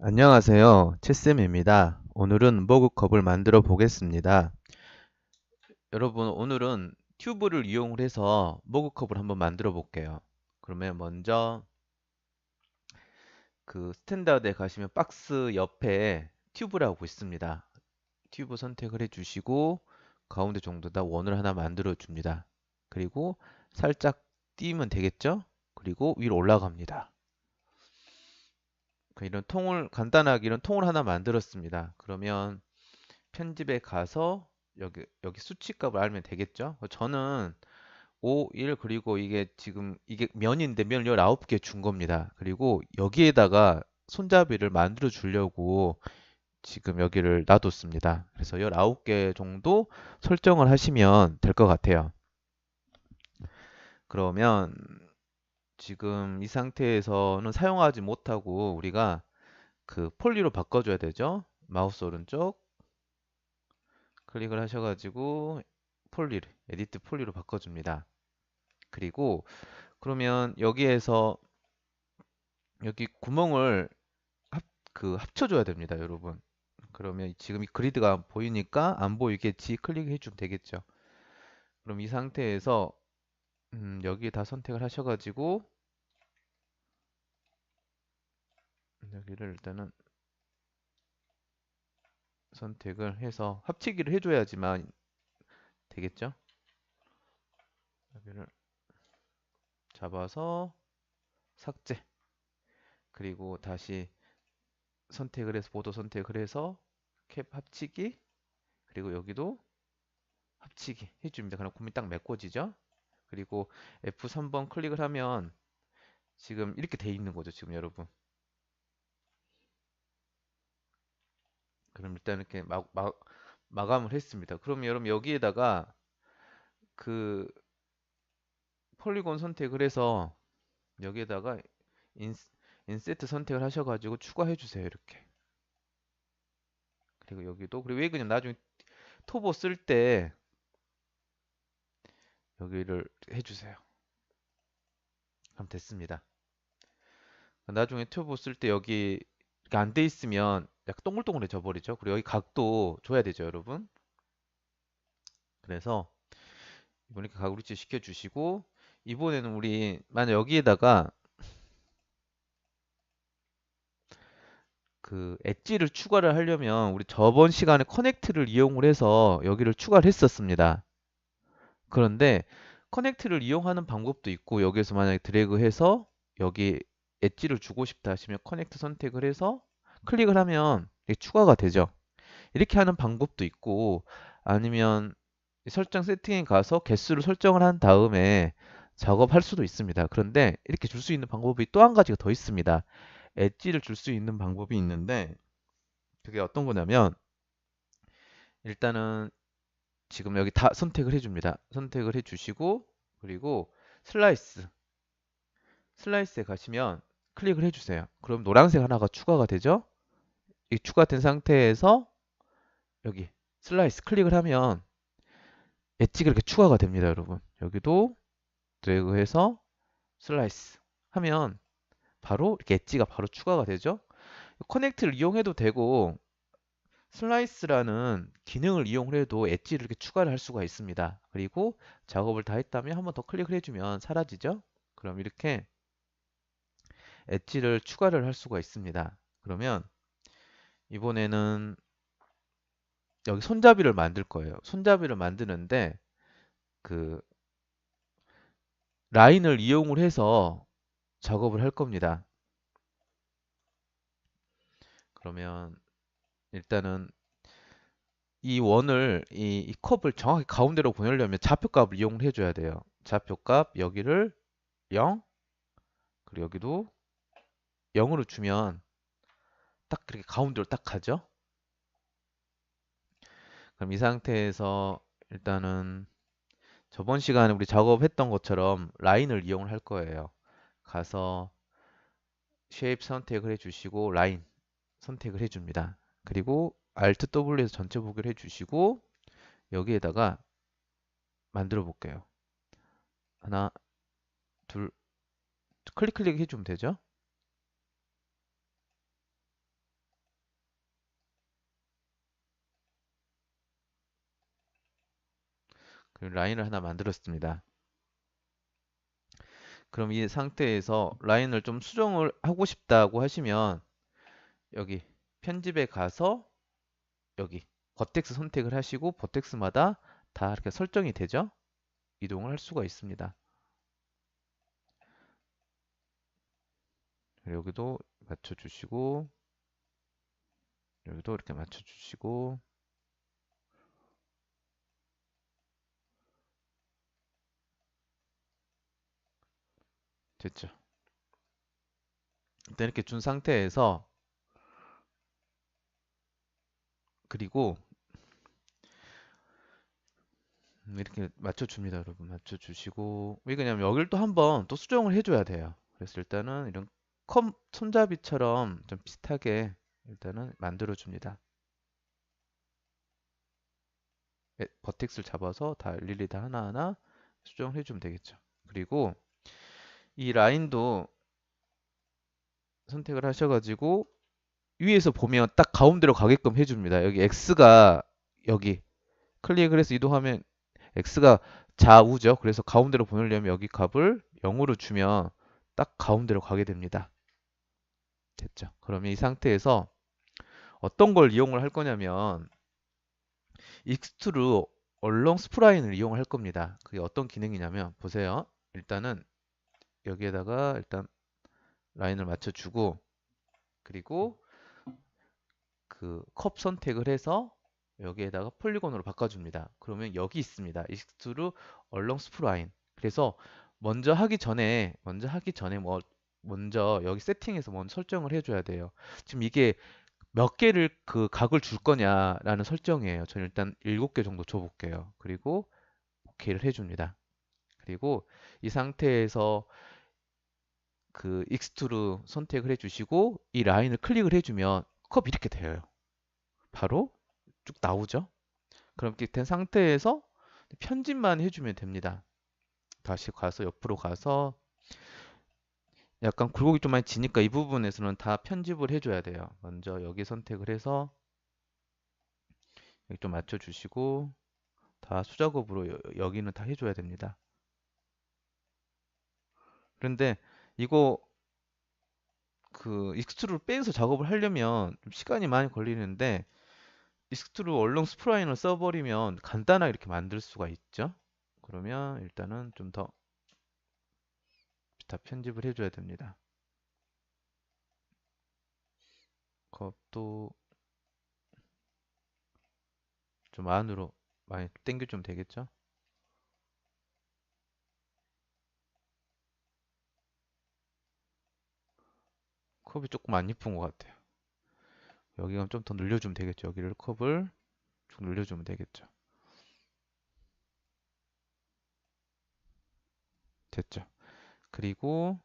안녕하세요. 채쌤입니다. 오늘은 머그컵을 만들어 보겠습니다. 여러분, 오늘은 튜브를 이용을 해서 머그컵을 한번 만들어 볼게요. 그러면 먼저 그 스탠다드에 가시면 박스 옆에 튜브라고 있습니다. 튜브 선택을 해주시고 가운데 정도다 원을 하나 만들어 줍니다. 그리고 살짝 띄면 되겠죠? 그리고 위로 올라갑니다. 이런 통을 간단하게 이런 통을 하나 만들었습니다. 그러면 편집에 가서 여기 수치값을 알면 되겠죠? 저는 5, 1 그리고 이게 지금 이게 면인데 면 19개 준 겁니다. 그리고 여기에다가 손잡이를 만들어 주려고 지금 여기를 놔뒀습니다. 그래서 19개 정도 설정을 하시면 될 것 같아요. 그러면 지금 이 상태에서는 사용하지 못하고 우리가 그 폴리로 바꿔줘야 되죠? 마우스 오른쪽 클릭을 하셔가지고 폴리를 에디트 폴리로 바꿔줍니다. 그리고 그러면 여기에서 여기 구멍을 합쳐줘야 됩니다, 여러분. 그러면 지금 이 그리드가 보이니까 안 보이겠지 클릭해 주면 되겠죠. 그럼 이 상태에서 여기 다 선택을 하셔가지고 여기를 일단은 선택을 해서 합치기를 해줘야지만 되겠죠. 여기를 잡아서 삭제 그리고 다시 선택을 해서 보도 선택을 해서 캡 합치기 그리고 여기도 합치기 해줍니다. 그럼 곰이 딱 메꿔지죠. 그리고 F3번 클릭을 하면 지금 이렇게 돼 있는 거죠. 지금 여러분. 그럼 일단 이렇게 마감을 했습니다. 그럼 여러분 여기에다가 그 폴리곤 선택을 해서 여기에다가 인, 인세트 선택을 하셔가지고 추가해 주세요. 이렇게. 그리고 여기도 그리고 왜 그냥 나중에 토보 쓸 때 여기를 해주세요. 그럼 됐습니다. 나중에 튜브 쓸 때 여기 이렇게 안 돼 있으면 약간 동글동글해져 버리죠. 그리고 여기 각도 줘야 되죠, 여러분. 그래서 이번에 이렇게 각을 위치 시켜주시고 이번에는 우리 만약 여기에다가 그 엣지를 추가를 하려면 우리 저번 시간에 커넥트를 이용을 해서 여기를 추가를 했었습니다. 그런데 커넥트를 이용하는 방법도 있고 여기에서 만약에 드래그해서 여기 엣지를 주고 싶다 하시면 커넥트 선택을 해서 클릭을 하면 이게 추가가 되죠. 이렇게 하는 방법도 있고 아니면 설정 세팅에 가서 개수를 설정을 한 다음에 작업할 수도 있습니다. 그런데 이렇게 줄 수 있는 방법이 또 한 가지가 더 있습니다. 엣지를 줄 수 있는 방법이 있는데 그게 어떤 거냐면 일단은 지금 여기 다 선택을 해줍니다. 선택을 해주시고 그리고 슬라이스 슬라이스에 가시면 클릭을 해주세요. 그럼 노란색 하나가 추가가 되죠? 이 추가된 상태에서 여기 슬라이스 클릭을 하면 엣지가 이렇게 추가가 됩니다, 여러분. 여기도 드래그해서 슬라이스 하면 바로 이렇게 엣지가 바로 추가가 되죠. 커넥트를 이용해도 되고 슬라이스라는 기능을 이용을 해도 엣지를 이렇게 추가를 할 수가 있습니다. 그리고 작업을 다 했다면 한번 더 클릭을 해주면 사라지죠. 그럼 이렇게 엣지를 추가를 할 수가 있습니다. 그러면 이번에는 여기 손잡이를 만들 거예요. 손잡이를 만드는데 그 라인을 이용을 해서 작업을 할 겁니다. 그러면 일단은 이 원을 이 컵을 정확히 가운데로 보내려면 좌표값을 이용을 해줘야 돼요. 좌표값 여기를 0 그리고 여기도 0으로 주면 딱 그렇게 가운데로 딱 가죠. 그럼 이 상태에서 일단은 저번 시간에 우리 작업했던 것처럼 라인을 이용을 할 거예요. 가서 쉐입 선택을 해주시고 라인 선택을 해줍니다. 그리고 Alt W에서 전체 보기를 해주시고 여기에다가 만들어 볼게요. 하나, 둘, 클릭 해주면 되죠. 그리고 라인을 하나 만들었습니다. 그럼 이 상태에서 라인을 좀 수정을 하고 싶다고 하시면 여기 편집에 가서 여기 버텍스 선택을 하시고 버텍스마다 다 이렇게 설정이 되죠? 이동을 할 수가 있습니다. 여기도 맞춰주시고 여기도 이렇게 맞춰주시고 됐죠? 일단 이렇게 준 상태에서 그리고 이렇게 맞춰줍니다, 여러분. 맞춰주시고 왜 그러냐면 여기를 또 한번 또 수정을 해줘야 돼요. 그래서 일단은 이런 컴 손잡이처럼 좀 비슷하게 일단은 만들어줍니다. 버텍스를 잡아서 다 일일이 다 하나하나 수정을 해주면 되겠죠. 그리고 이 라인도 선택을 하셔가지고 위에서 보면 딱 가운데로 가게끔 해줍니다. 여기 X가 여기 클릭을 해서 이동하면 X가 좌우죠. 그래서 가운데로 보내려면 여기 값을 0으로 주면 딱 가운데로 가게 됩니다. 됐죠? 그러면 이 상태에서 어떤 걸 이용을 할 거냐면 익스트루 얼렁 스프라인을 이용할 겁니다. 그게 어떤 기능이냐면 보세요. 일단은 여기에다가 일단 라인을 맞춰주고 그리고 그 컵 선택을 해서 여기에다가 폴리곤으로 바꿔줍니다. 그러면 여기 있습니다. 익스트루 얼렁 스프라인. 그래서 먼저 하기 전에 먼저 여기 세팅에서 먼저 설정을 해줘야 돼요. 지금 이게 몇 개를 그 각을 줄 거냐라는 설정이에요. 저는 일단 7개 정도 줘볼게요. 그리고 오케이를 해줍니다. 그리고 이 상태에서 그 익스트루 선택을 해주시고 이 라인을 클릭을 해주면 컵이 이렇게 돼요. 바로 쭉 나오죠. 그럼 이렇게 된 상태에서 편집만 해주면 됩니다. 다시 가서 옆으로 가서 약간 굴곡이 좀 많이 지니까 이 부분에서는 다 편집을 해줘야 돼요. 먼저 여기 선택을 해서 여기 좀 맞춰주시고 다 수작업으로 여기는 다 해줘야 됩니다. 그런데 이거 그 익스트루를 빼서 작업을 하려면 좀 시간이 많이 걸리는데 익스트루 얼렁 스프라인을 써버리면 간단하게 이렇게 만들 수가 있죠. 그러면 일단은 좀 더 다 편집을 해줘야 됩니다. 컵도 좀 안으로 많이 당겨주면 되겠죠. 컵이 조금 안 예쁜 것 같아요. 여기가 좀 더 늘려주면 되겠죠. 여기를 컵을 쭉 늘려주면 되겠죠. 됐죠. 그리고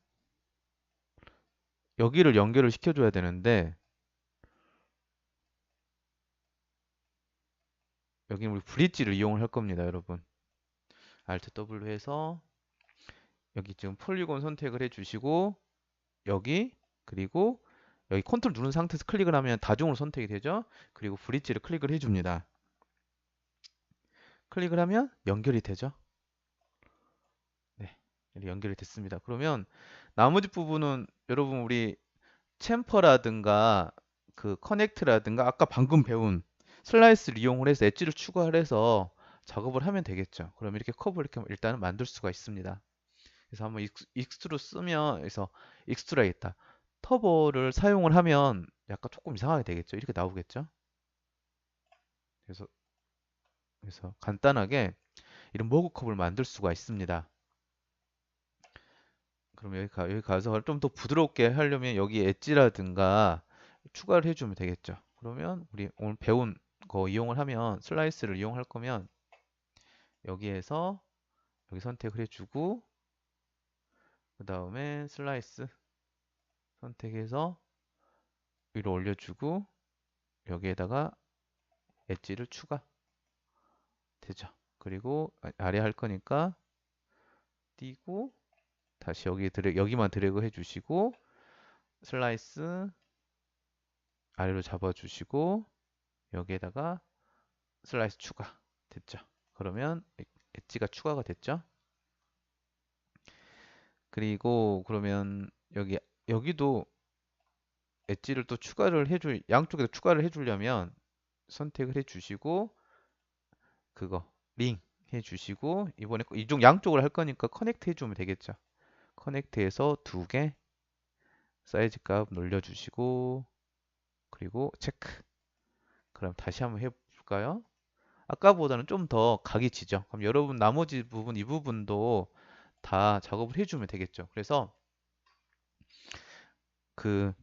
여기를 연결을 시켜줘야 되는데 여기는 우리 브릿지를 이용을 할 겁니다, 여러분. Alt W 해서 여기 지금 폴리곤 선택을 해주시고 여기 그리고 여기 컨트롤 누른 상태에서 클릭을 하면 다중으로 선택이 되죠. 그리고 브릿지를 클릭을 해줍니다. 클릭을 하면 연결이 되죠. 네, 연결이 됐습니다. 그러면 나머지 부분은 여러분 우리 챔퍼라든가 그 커넥트라든가 아까 방금 배운 슬라이스를 이용을 해서 엣지를 추가를 해서 작업을 하면 되겠죠. 그럼 이렇게 컵을 이렇게 일단은 만들 수가 있습니다. 그래서 한번 익스트루 쓰면 그래서 익스트루가 있다. 터보를 사용을 하면 약간 조금 이상하게 되겠죠. 이렇게 나오겠죠. 그래서 간단하게 이런 머그컵을 만들 수가 있습니다. 그럼 여기 가서 좀 더 부드럽게 하려면 여기 엣지라든가 추가를 해주면 되겠죠. 그러면 우리 오늘 배운 거 이용을 하면 슬라이스를 이용할 거면 여기에서 여기 선택을 해주고 그 다음에 슬라이스 선택해서 위로 올려주고 여기에다가 엣지를 추가 되죠. 그리고 아래 할 거니까 띄고 다시 여기만 드래그 해주시고 슬라이스 아래로 잡아주시고 여기에다가 슬라이스 추가 됐죠. 그러면 엣지가 추가가 됐죠? 그리고 그러면 여기도 엣지를 또 양쪽에서 추가를 해주려면 선택을 해주시고 그거 링 해주시고 이번에 이쪽 양쪽을 할 거니까 커넥트 해주면 되겠죠. 커넥트해서 두 개 사이즈 값 놀려주시고 그리고 체크. 그럼 다시 한번 해볼까요? 아까보다는 좀 더 각이 지죠. 그럼 여러분 나머지 부분 이 부분도 다 작업을 해주면 되겠죠. 그래서 그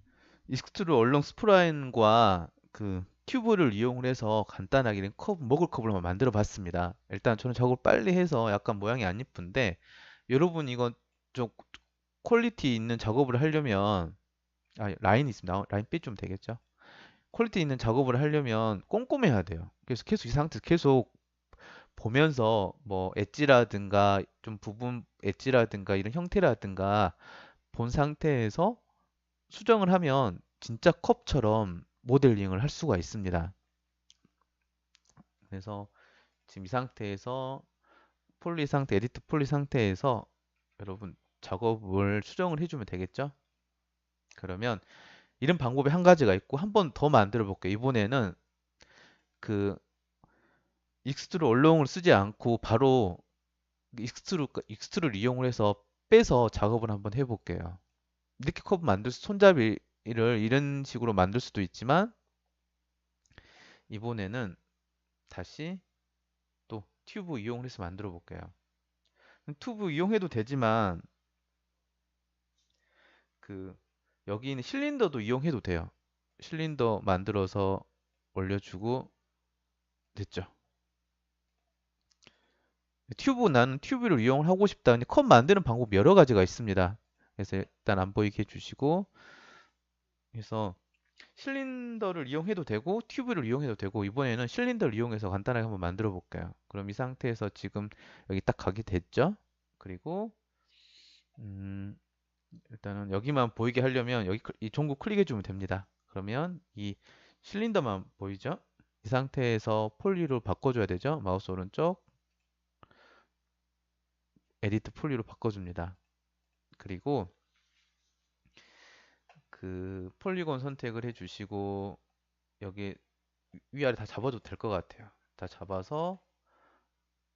익스트루 얼렁 스프라인과 그 튜브를 이용을 해서 간단하게 먹을 컵을 만들어 봤습니다. 일단 저는 작업을 빨리 해서 약간 모양이 안 이쁜데 여러분 이거 좀 퀄리티 있는 작업을 하려면 라인이 있습니다. 라인 빼주면 되겠죠. 퀄리티 있는 작업을 하려면 꼼꼼해야 돼요. 그래서 계속 이 상태에서 계속 보면서 뭐 엣지라든가 좀 부분 엣지라든가 이런 형태라든가 본 상태에서 수정을 하면 진짜 컵처럼 모델링을 할 수가 있습니다. 그래서 지금 이 상태에서 에디트 폴리 상태에서 여러분 작업을 수정을 해주면 되겠죠? 그러면 이런 방법이 한 가지가 있고 한 번 더 만들어 볼게요. 이번에는 그 익스트루 얼렁을 쓰지 않고 바로 익스트루를 이용을 해서 빼서 작업을 한번 해볼게요. 이렇게 컵 손잡이를 이런 식으로 만들 수도 있지만 이번에는 다시 또 튜브 이용을 해서 만들어 볼게요. 튜브 이용해도 되지만 그 여기 있는 실린더도 이용해도 돼요. 실린더 만들어서 올려주고 됐죠. 나는 튜브를 이용을 하고 싶다. 근데 컵 만드는 방법 여러 가지가 있습니다. 그래서 일단 안 보이게 해주시고 그래서 실린더를 이용해도 되고 튜브를 이용해도 되고 이번에는 실린더를 이용해서 간단하게 한번 만들어 볼게요. 그럼 이 상태에서 지금 여기 딱 각이 됐죠? 그리고 음, 일단은 여기만 보이게 하려면 이 종구 클릭해 주면 됩니다. 그러면 이 실린더만 보이죠? 이 상태에서 폴리로 바꿔줘야 되죠? 마우스 오른쪽 에디트 폴리로 바꿔줍니다. 그리고 그 폴리곤 선택을 해주시고 여기 위아래 다 잡아도 될 것 같아요. 다 잡아서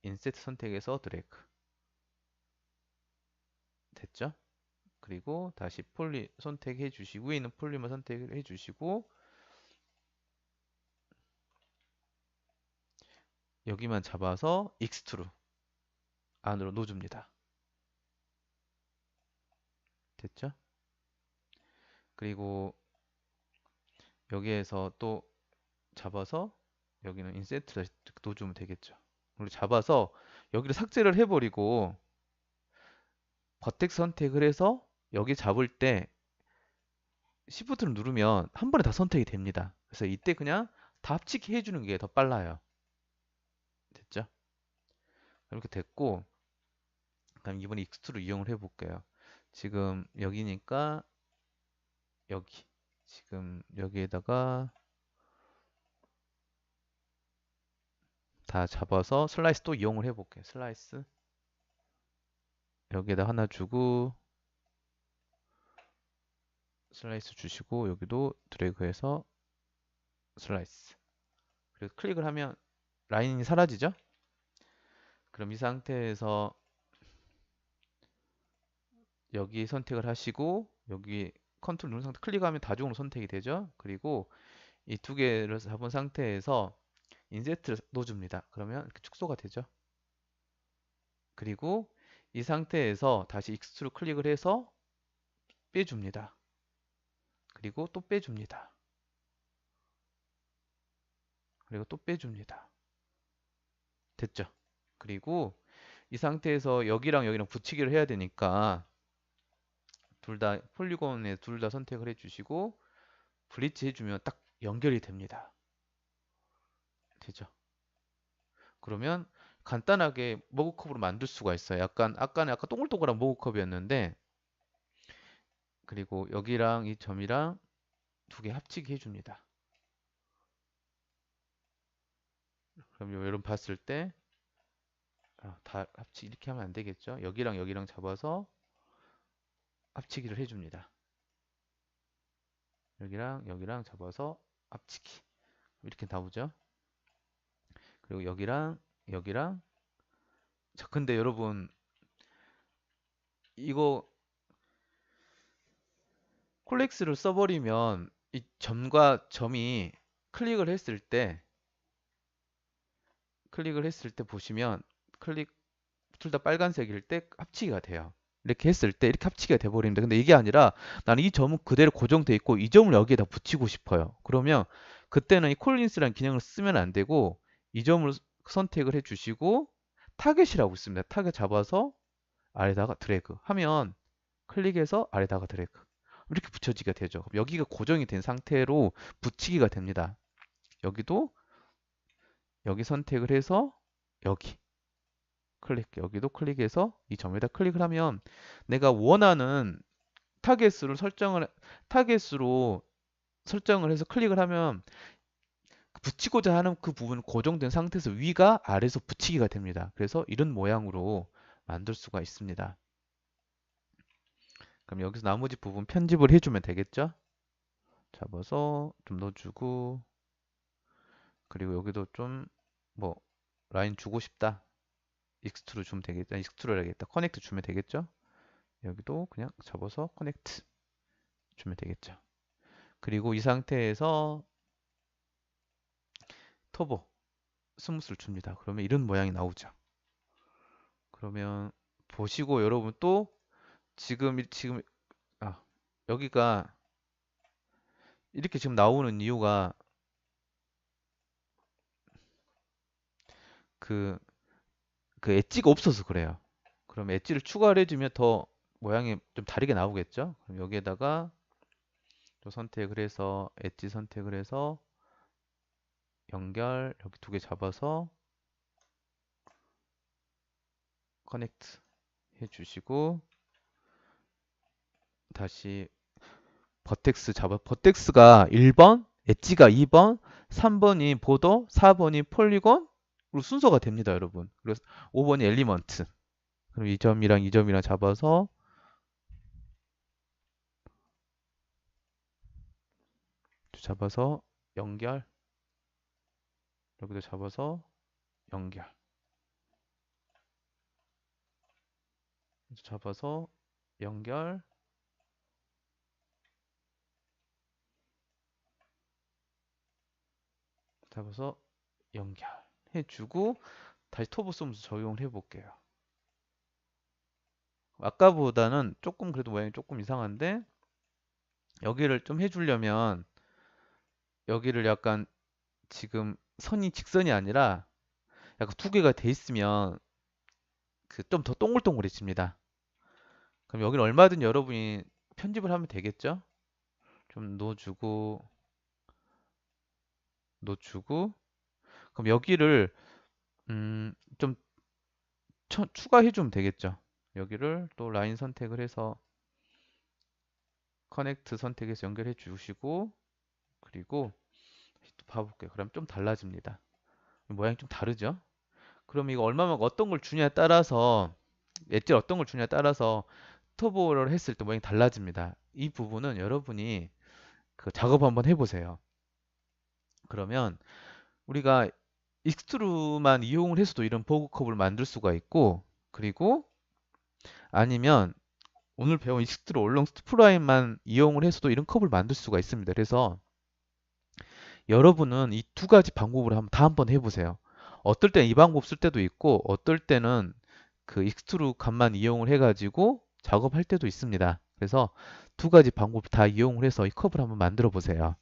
인셋 선택해서 드래그 됐죠? 그리고 다시 폴리 선택해 주시고 위에 있는 폴리만 선택해 주시고 여기만 잡아서 익스트루 안으로 넣어줍니다. 됐죠? 그리고 여기에서 또 잡아서 여기는 인센트를 넣어주면 되겠죠. 그리고 잡아서 여기를 삭제를 해버리고 버텍스 선택을 해서 여기 잡을 때 Shift를 누르면 한 번에 다 선택이 됩니다. 그래서 이때 그냥 다 합치기 해주는 게 더 빨라요. 됐죠? 이렇게 됐고 그럼 이번에 익스트루 이용을 해볼게요. 지금 여기니까 여기 지금 여기에다가 다 잡아서 슬라이스 또 이용을 해볼게요. 슬라이스 여기에다 하나 주고 슬라이스 주시고 여기도 드래그해서 슬라이스 그리고 클릭을 하면 라인이 사라지죠? 그럼 이 상태에서 여기 선택을 하시고 여기 컨트롤 누른 상태 클릭하면 다중으로 선택이 되죠? 그리고 이 두 개를 잡은 상태에서 인셋을 넣어줍니다. 그러면 이렇게 축소가 되죠? 그리고 이 상태에서 다시 익스트루 클릭을 해서 빼줍니다. 그리고 또 빼줍니다. 그리고 또 빼줍니다. 됐죠? 그리고 이 상태에서 여기랑 여기랑 붙이기를 해야 되니까 둘 다 폴리곤에 둘 다 선택을 해주시고 블리치 해주면 딱 연결이 됩니다. 되죠? 그러면 간단하게 머그컵으로 만들 수가 있어요. 아까는 약간 동글동글한 머그컵이었는데 그리고 여기랑 이 점이랑 두 개 합치기 해줍니다. 그럼 여러분 봤을 때 다 합치 이렇게 하면 안 되겠죠? 여기랑 여기랑 잡아서 합치기를 해줍니다. 여기랑 여기랑 잡아서 합치기. 이렇게 나오죠? 그리고 여기랑 여기랑 자, 근데 여러분 이거 콜렉스를 써버리면 이 점과 점이 클릭을 했을 때 보시면 클릭 둘 다 빨간색일 때 합치기가 돼요. 이렇게 했을 때 이렇게 합치기가 돼버립니다. 근데 이게 아니라 나는 이 점은 그대로 고정돼 있고 이 점을 여기에다 붙이고 싶어요. 그러면 그때는 이 콜린스라는 기능을 쓰면 안 되고 이 점을 선택을 해주시고 타겟이라고 있습니다. 타겟 잡아서 아래다가 드래그 하면 클릭해서 아래다가 드래그 이렇게 붙여지게 되죠. 그럼 여기가 고정이 된 상태로 붙이기가 됩니다. 여기도 여기 선택을 해서 여기 클릭 여기도 클릭해서 이 점에다 클릭을 하면 내가 원하는 타겟으로 설정을 해서 클릭을 하면 붙이고자 하는 그 부분 고정된 상태에서 위가 아래에서 붙이기가 됩니다. 그래서 이런 모양으로 만들 수가 있습니다. 그럼 여기서 나머지 부분 편집을 해주면 되겠죠? 잡아서 좀 넣어주고 그리고 여기도 좀 뭐 라인 주고 싶다. 익스트루 주면 되겠다. 익스트루 해야겠다. 커넥트 주면 되겠죠? 여기도 그냥 잡아서 커넥트 주면 되겠죠. 그리고 이 상태에서 터보 스무스를 줍니다. 그러면 이런 모양이 나오죠. 그러면 보시고 여러분 또 지금 여기가 이렇게 지금 나오는 이유가 그, 그 엣지가 없어서 그래요. 그럼 엣지를 추가를 해주면 더 모양이 좀 다르게 나오겠죠? 그럼 여기에다가 또 선택을 해서 엣지 선택을 해서 연결 여기 두 개 잡아서 커넥트 해주시고 다시 버텍스가 1번, 엣지가 2번, 3번이 보더, 4번이 폴리곤으로 순서가 됩니다, 여러분. 그래서 5번이 엘리먼트. 그럼 이 점이랑 이 점이랑 잡아서 연결. 여기도 잡아서 연결. 잡아서 연결. 잡아서 연결 해주고 다시 터보 솜스 적용을 해볼게요. 아까보다는 조금 그래도 모양이 조금 이상한데 여기를 좀 해주려면 여기를 약간 지금 선이 직선이 아니라 약간 두 개가 돼 있으면 그 좀 더 동글동글해집니다. 그럼 여기는 얼마든 여러분이 편집을 하면 되겠죠? 좀 놓주고 그럼 여기를 좀 추가해 주면 되겠죠? 여기를 또 라인 선택을 해서 커넥트 선택해서 연결해 주시고 그리고 또 봐볼게요. 그럼 좀 달라집니다. 모양이 좀 다르죠? 그럼 이거 얼마만 어떤 걸 주냐에 따라서 엣지를 어떤 걸 주냐에 따라서 터보를 했을 때 모양이 달라집니다. 이 부분은 여러분이 그 작업 한번 해보세요. 그러면 우리가 익스트루만 이용을 해서도 이런 버그 컵을 만들 수가 있고 그리고 아니면 오늘 배운 익스트루 얼렁 스프라인만 이용을 해서도 이런 컵을 만들 수가 있습니다. 그래서 여러분은 이 두 가지 방법을 다 한번 해보세요. 어떨 땐 이 방법 쓸 때도 있고 어떨 때는 그 익스트루 값만 이용을 해가지고 작업할 때도 있습니다. 그래서 두 가지 방법 다 이용을 해서 이 컵을 한번 만들어 보세요.